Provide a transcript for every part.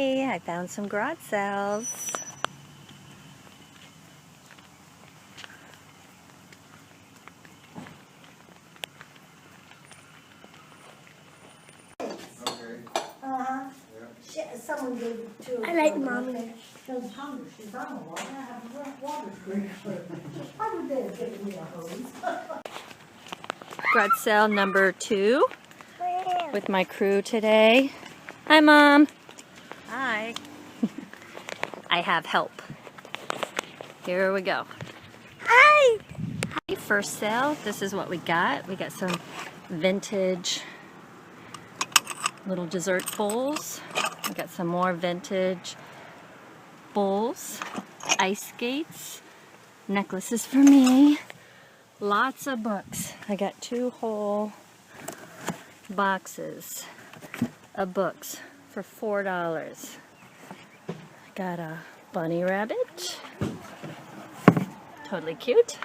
Hey, I found some garage sales. Someone gave it to her. I like mommy. She's hungry. She's on the water. I have a water drink. Why would they give me a hose? Garage sale number 2 with my crew today. Hi, Mom. Hi. I have help. Here we go. Hi. First sale, this is what we got. We got some vintage little dessert bowls. We got some more vintage bowls, ice skates, necklaces for me, lots of books. I got 2 whole boxes of books for $4. I got a bunny rabbit, totally cute.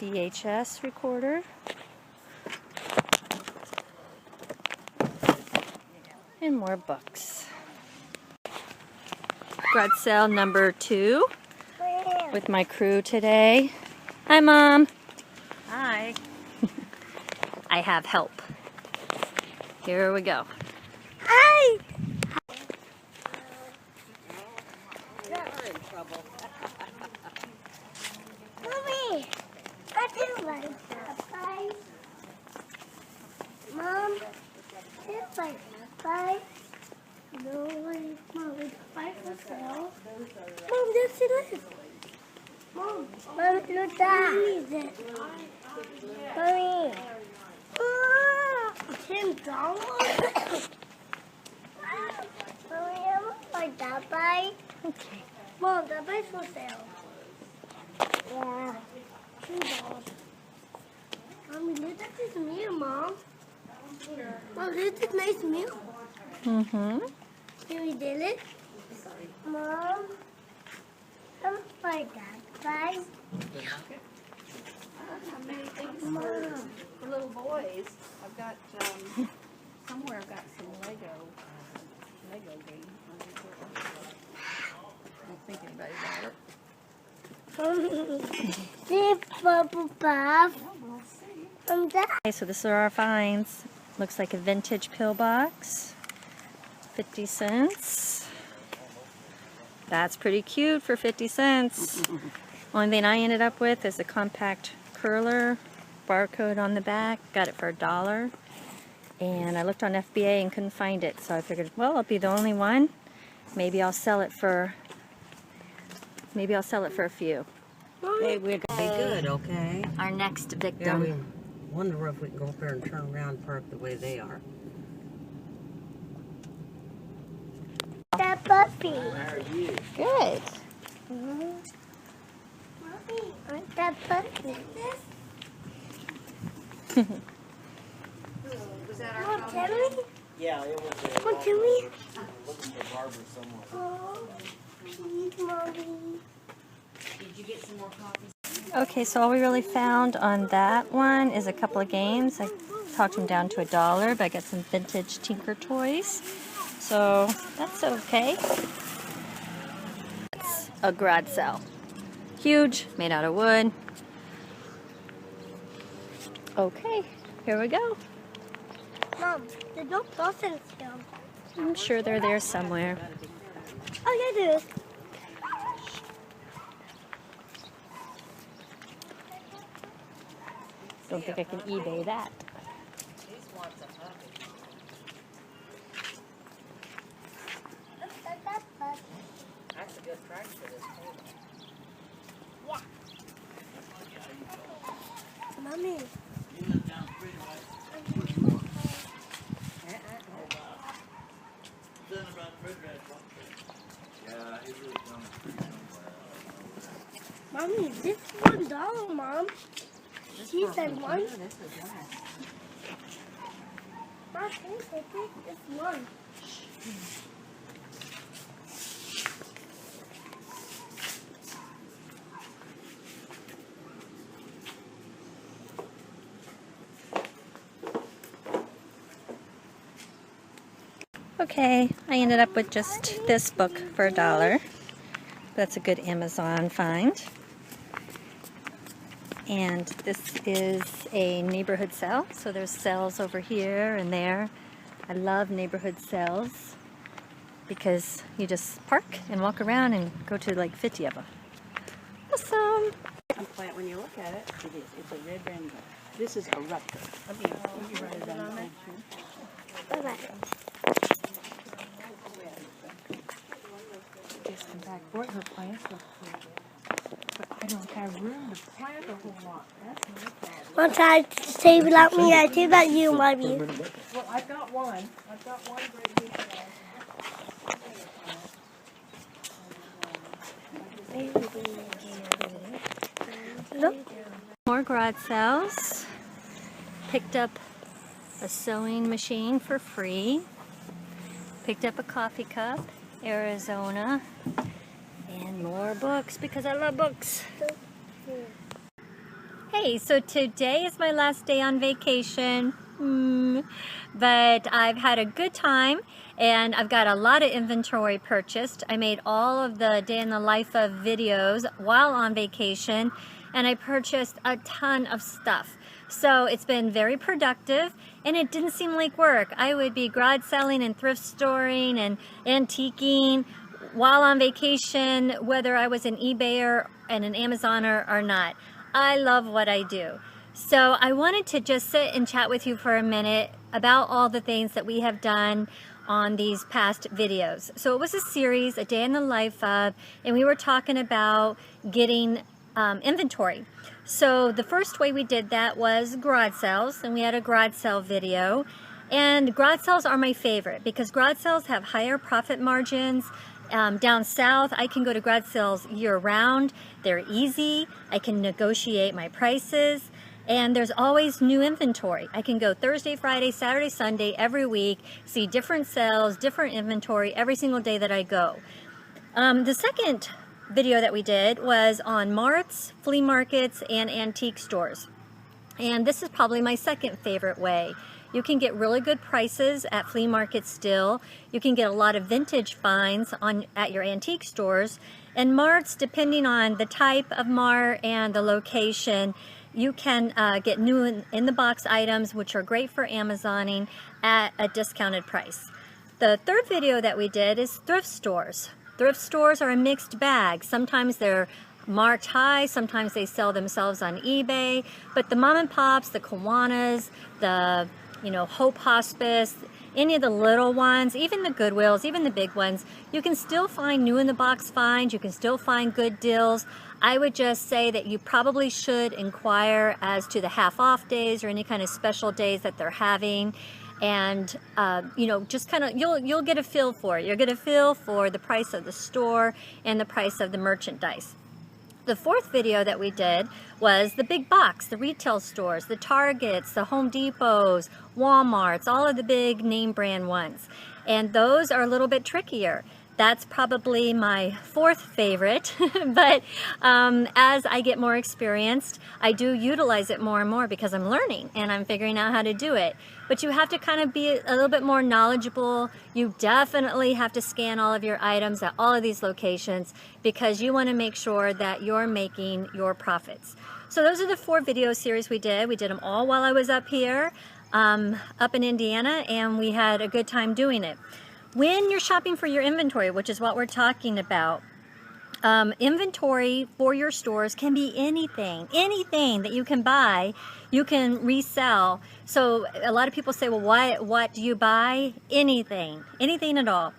VHS recorder. And more books. Garage sale number 2 with my crew today. Hi, Mom. Hi. I have help. Here we go. Hi. Mommy, I do like that pie. Mom, it's like that pie. No way, Mom, it's pie for sale. Mom, that's it. Mom, look at that. Mommy. $10? Mommy, I don't like that pie. Okay. Mom, that pie's for sale. Yeah. $2. Mommy, look at this meal, Mom. Mom, look at this nice meal. Mm-hmm. Can we did it? Mom, I don't like that pie. How many things for little boys? I've got somewhere. I've got some Lego game. I don't think anybody got it. See, Bubble Puff. Okay, so this are our finds. Looks like a vintage pillbox. 50 cents. That's pretty cute for 50 cents. Only thing I ended up with is a compact curler, barcode on the back. Got it for $1. And I looked on FBA and couldn't find it, so I figured, well, I'll be the only one. Maybe I'll sell it for a few. Hey, we're gonna be good, okay? Our next Yeah, victim. we wonder if we can go up there and turn around and park the way they are. That puppy. Good. Mommy, aren't that puppy? Was that our Mom, tell me. Yeah, it was Mom, tell me. looking for Barbara somewhere. Oh, please, Mommy. Did you get some more copies? Okay, so all we really found on that one is a couple of games. I talked them down to $1, but I got some vintage Tinker toys. So that's okay. It's a garage sale. Huge, made out of wood. Okay, here we go. Mom, there's no sausage still. I'm sure they're there somewhere. Oh, yeah, there is. Don't think I can eBay that. That's a good price for this table. Yeah. Mommy. Mommy, this is $1, Mom. She said one. This is nice. Mom, can you take it? It's one. Okay, I ended up with just this book for $1. That's a good Amazon find. And this is a neighborhood sale, so there's sales over here and there. I love neighborhood sales because you just park and walk around and go to like 50 of them. Awesome! A plant, when you look at it, it is. It's a red rainbow. This is a rupture. Let me write it down. Bye-bye. Just come back. Boy, her plants look cool. But I don't have room to plant a whole lot. That's my problem. One time to say without me, I say that you, Mommy. Well, I've got one. I've got one great big plant. Look. More garage sales. Picked up a sewing machine for free. Picked up a coffee cup, Arizona. And more books because I love books. Hey, so today is my last day on vacation. But I've had a good time and I've got a lot of inventory purchased. I made all of the day in the life of videos while on vacation and I purchased a ton of stuff. So it's been very productive and it didn't seem like work. I would be garage selling and thrift storing and antiquing while on vacation, whether I was an eBayer and an Amazoner or not. I love what I do. So I wanted to just sit and chat with you for a minute about all the things that we have done on these past videos. So it was a series, a day in the life of, and we were talking about getting inventory. So the first way we did that was garage sales, and we had a garage sale video. And garage sales are my favorite because garage sales have higher profit margins. Down south, I can go to garage sales year-round. They're easy. I can negotiate my prices. And there's always new inventory. I can go Thursday, Friday, Saturday, Sunday, every week, see different sales, different inventory every single day that I go. The second video that we did was on marts, flea markets, and antique stores. And this is probably my second favorite way. You can get really good prices at flea markets still. You can get a lot of vintage finds at your antique stores. And marts, depending on the type of mart and the location, you can get new in the box items, which are great for Amazoning at a discounted price. The third video that we did is thrift stores. Thrift stores are a mixed bag. Sometimes they're marked high, sometimes they sell themselves on eBay, but the mom and pops, the Kiwanis, the Hope Hospice, any of the little ones, even the Goodwills, even the big ones, you can still find new in the box finds, you can still find good deals. I would just say that you probably should inquire as to the half off days or any kind of special days that they're having. And just kind of you'll get a feel for it. You'll get a feel for the price of the store and the price of the merchandise. The fourth video that we did was the big box, the retail stores, the Targets, the Home Depots, Walmarts, all of the big name brand ones. And those are a little bit trickier. That's probably my fourth favorite, but as I get more experienced, I do utilize it more and more because I'm learning and I'm figuring out how to do it. But you have to kind of be a little bit more knowledgeable. You definitely have to scan all of your items at all of these locations because you want to make sure that you're making your profits. So those are the 4 video series we did. We did them all while I was up here, up in Indiana, and we had a good time doing it. When you're shopping for your inventory, which is what we're talking about, inventory for your stores can be anything that you can buy, you can resell. So a lot of people say, well, what do you buy? Anything at all.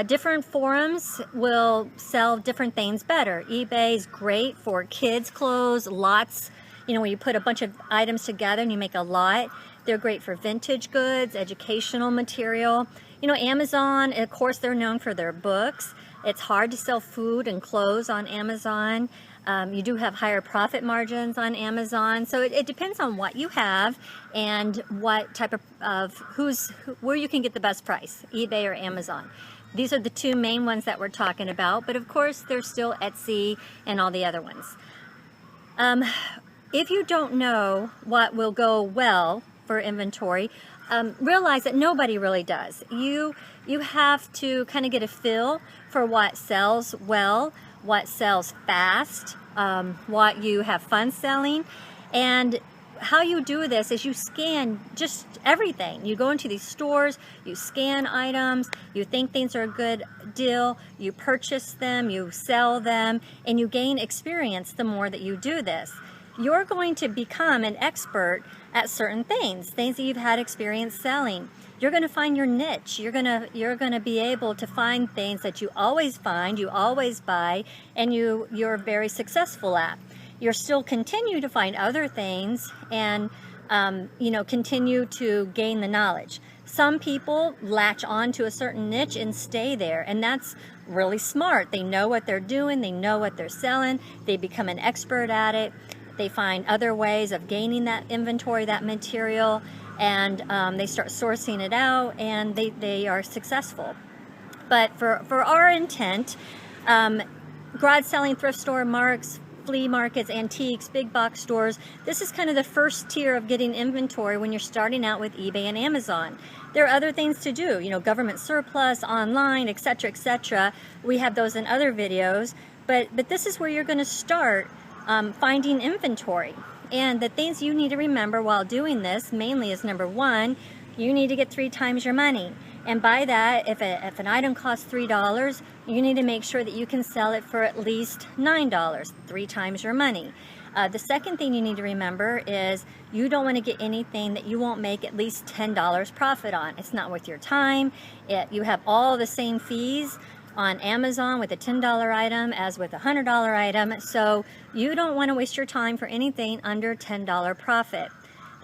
Different forums will sell different things better. eBay is great for kids' clothes, lots, when you put a bunch of items together and you make a lot. They're great for vintage goods, educational material. Amazon, of course, they're known for their books. It's hard to sell food and clothes on Amazon. You do have higher profit margins on Amazon. So it depends on what you have and what type of where you can get the best price, eBay or Amazon. These are the 2 main ones that we're talking about, but of course there's still Etsy and all the other ones. If you don't know what will go well for inventory, realize that nobody really does. You have to kind of get a feel for what sells well, what sells fast, what you have fun selling. And how you do this is you scan just everything. You go into these stores, you scan items, you think things are a good deal, you purchase them, you sell them, and you gain experience the more that you do this. You're going to become an expert at certain things that you've had experience selling. You're going to find your niche. You're going to be able to find things that you always find, you always buy, and you're very successful at. You'll still continue to find other things and continue to gain the knowledge. Some people latch on to a certain niche and stay there, and that's really smart. They know what they're doing, they know what they're selling, they become an expert at it. They find other ways of gaining that inventory, that material, and they start sourcing it out, and they are successful. But for our intent, garage selling, thrift store, marks, flea markets, antiques, big box stores, this is kind of the first tier of getting inventory when you're starting out with eBay and Amazon. There are other things to do, government surplus, online, etc., etc. We have those in other videos, but this is where you're going to start finding inventory. And the things you need to remember while doing this mainly is, number one, you need to get 3 times your money. And by that, if an item costs $3, you need to make sure that you can sell it for at least $9, 3 times your money. The second thing you need to remember is you don't want to get anything that you won't make at least $10 profit on. It's not worth your time. You have all the same fees on Amazon with a $10 item as with a $100 item, so you don't want to waste your time for anything under $10 profit.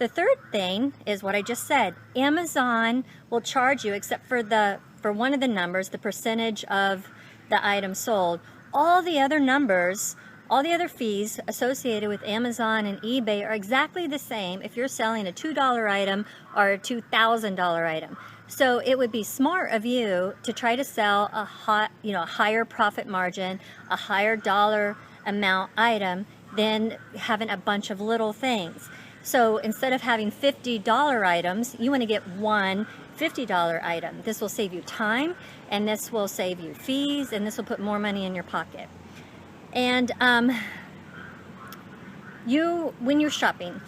The third thing is what I just said. Amazon will charge you, except for one of the numbers, the percentage of the item sold. All the other numbers, all the other fees associated with Amazon and eBay are exactly the same if you're selling a $2 item or a $2,000 item. So it would be smart of you to try to sell a higher profit margin, a higher dollar amount item than having a bunch of little things. So instead of having $50 items, you want to get one $50 item. This will save you time, and this will save you fees, and this will put more money in your pocket. And when you're shopping,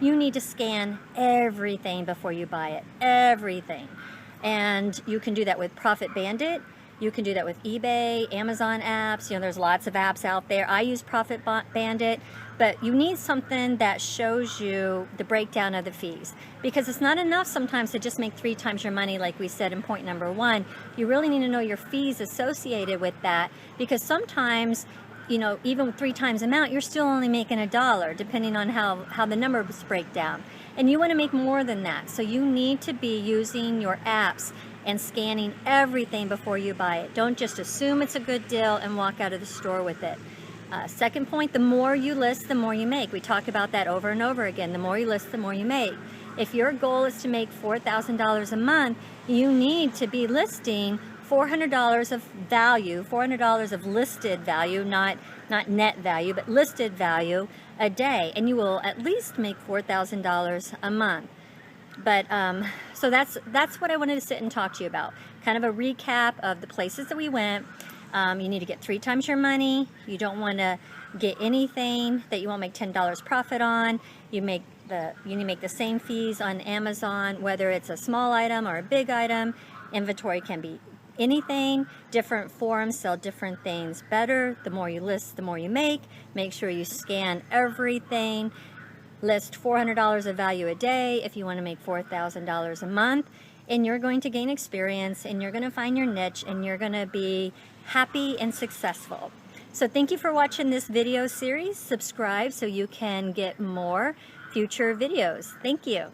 you need to scan everything before you buy it, everything. And you can do that with Profit Bandit. You can do that with eBay, Amazon apps. There's lots of apps out there. I use Profit Bandit, but you need something that shows you the breakdown of the fees, because it's not enough sometimes to just make 3 times your money, like we said in point number 1. You really need to know your fees associated with that, because sometimes, even with 3 times amount, you're still only making $1, depending on how the numbers break down. And you want to make more than that. So you need to be using your apps and scanning everything before you buy it. Don't just assume it's a good deal and walk out of the store with it. Second point, the more you list, the more you make. We talk about that over and over again. The more you list, the more you make. If your goal is to make $4,000 a month, you need to be listing $400 of value, $400 of listed value, not net value, but listed value a day, and you will at least make $4,000 a month. But so that's what I wanted to sit and talk to you about. Kind of a recap of the places that we went. You need to get 3 times your money. You don't want to get anything that you won't make $10 profit on. You need to make the same fees on Amazon, whether it's a small item or a big item. Inventory can be anything. Different forums sell different things better. The more you list, the more you make. Make sure you scan everything. List $400 of value a day if you want to make $4,000 a month, and you're going to gain experience, and you're going to find your niche, and you're going to be happy and successful. So thank you for watching this video series. Subscribe so you can get more future videos. Thank you.